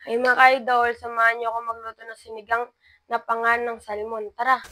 Ay mga ka-idol, samahan niyo ako magluto ng sinigang na panga ng salmon. Tara!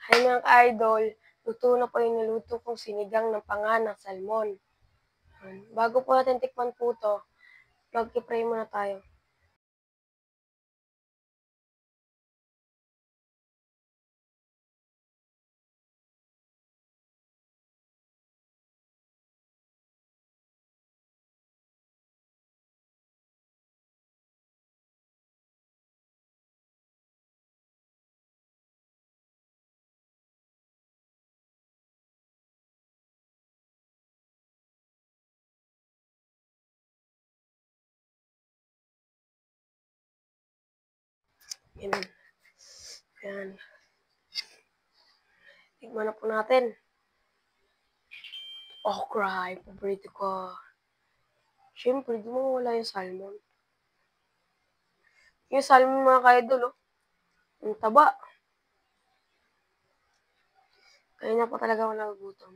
Ay mga ka-idol, luto na po yung niluto kong sinigang ng panga ng salmon. Bago po natin tikman po ito, mag-pray muna tayo. Yan. Yan. Tikman na po natin. Okra, paborito ko. Siyempre, di mo wala yung salmon. Yung salmon mga ka-idol, oh. Yung taba. Kaya na po talaga ako nagugutom.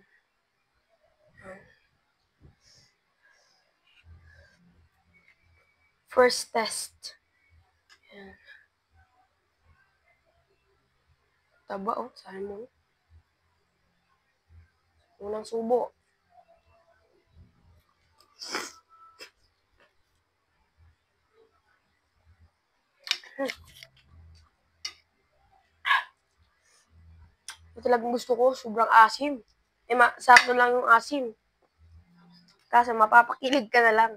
First test. Yan. Taba, oh, salmon. Unang subo. Ito talagang gusto ko, sobrang asim. Sakto lang yung asim. Kasi mapapakilig ka na lang.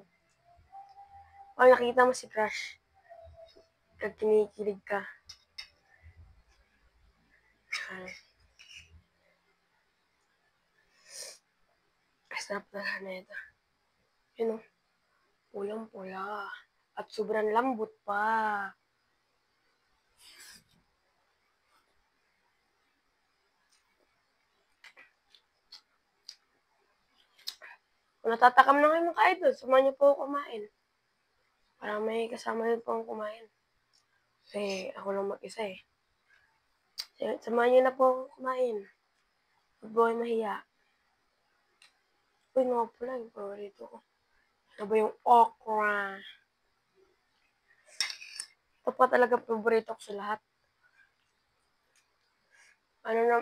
Pag nakita mo si Crush, pag kinikilig ka. Sarap na ito. Yun o, pulang-pula. At sobrang lambot pa. Kung natatakam na kayo mga idol, samahan niyo po ako kumain. Para may kasama din po akong kumain. Kasi ako lang mag-isa eh. Samahan niyo na po ako kumain. Huwag po kayo mahiya. Uy, nga pala yung paborito ko. Ano ba yung okra? Ito pa talaga paborito ko sa lahat. Ano na,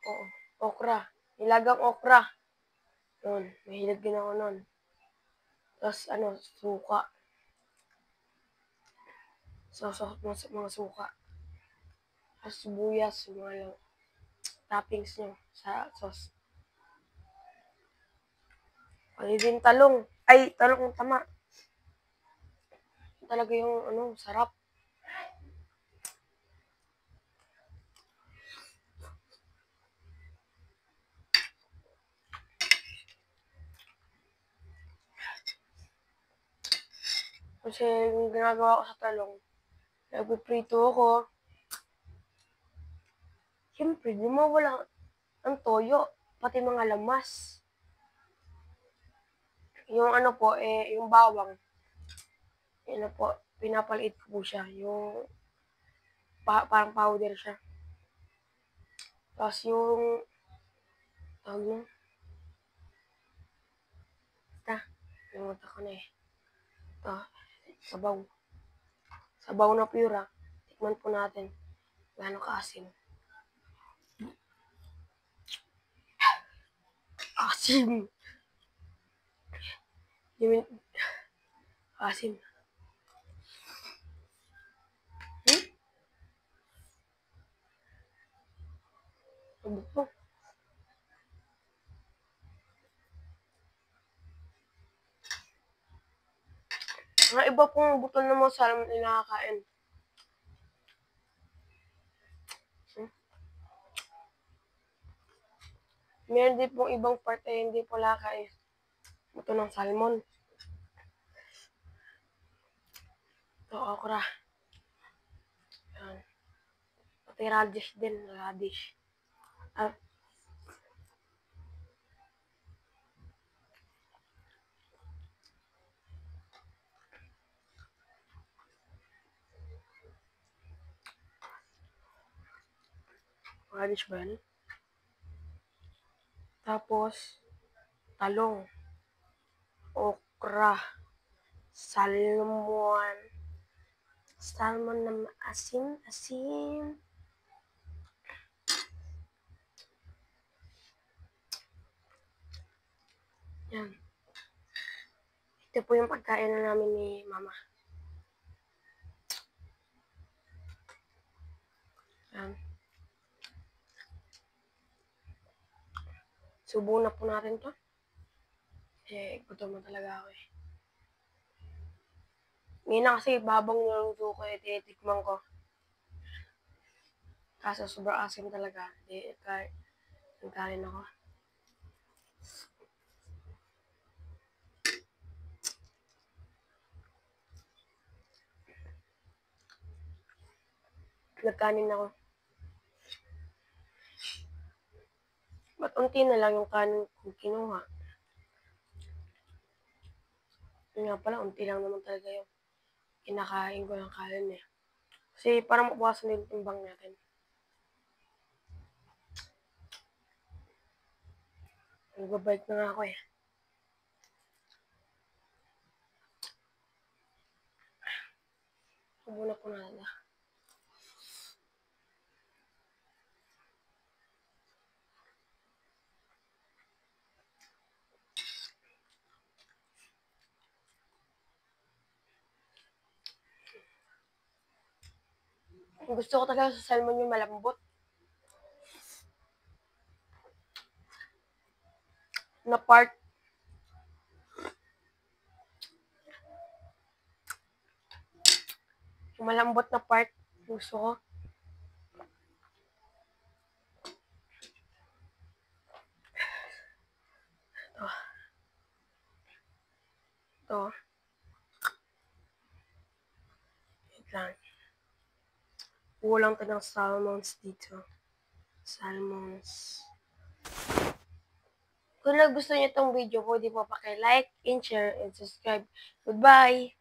oo, okra. Nilagang okra. Yun, mahilig din ako nun. Tapos suka. Sausaw mga suka. Tapos sibuyas, mga lang toppings nyo sa sauce. Pwede din talong. Ay, talong yung tama. Talaga yung sarap. Kasi yung ginagawa ko sa talong, nagpiprito ako. Siyempre, di mawala ang toyo, pati mga lamas. Yung yung bawang, yun po, pinapaliit ko po siya. Yung parang powder siya. Tapos yung, tawag nyo, nalimutan ko na eh. Ito, sabaw. Sabaw na pure. Tikman po natin. Gano'ng kaasim. Asim! Asim. Ano po? Mga iba pong buto na mo sa alam na nakakain. Meron din pong ibang part ay hindi po nakakain. Buto ng salmon. Ito, okra. Yan. Pati radish din. Radish. Radish ba yan? Tapos, talong. Okra. Salmon. Salmon na asim. Yan. Ito po yung pagkain na namin ni Mama. Yan. Subo na po natin to. Gutom na talaga ako eh. Ngayon na kasi babang naluto ko eh, tinitikman ko. Kaso sobrang asim talaga. Nagkain ako. Nagkanin ako. Ba't unti na lang yung kanin kong kinuha? Yun nga pala, unti lang naman talaga yung kinakain ko ng kanin eh. Kasi parang mabawasan din yung timbang natin. Nagbabike na nga ako eh. Subo na po natin na. Gusto ko talaga sa salmon yung malambot. Na part. Yung malambot na part. Gusto ko. Ito. lang. Kulang tayo ng salmons dito. Salmons. Kung nagustuhan niyo itong video ko, di po like, and share, and subscribe. Goodbye!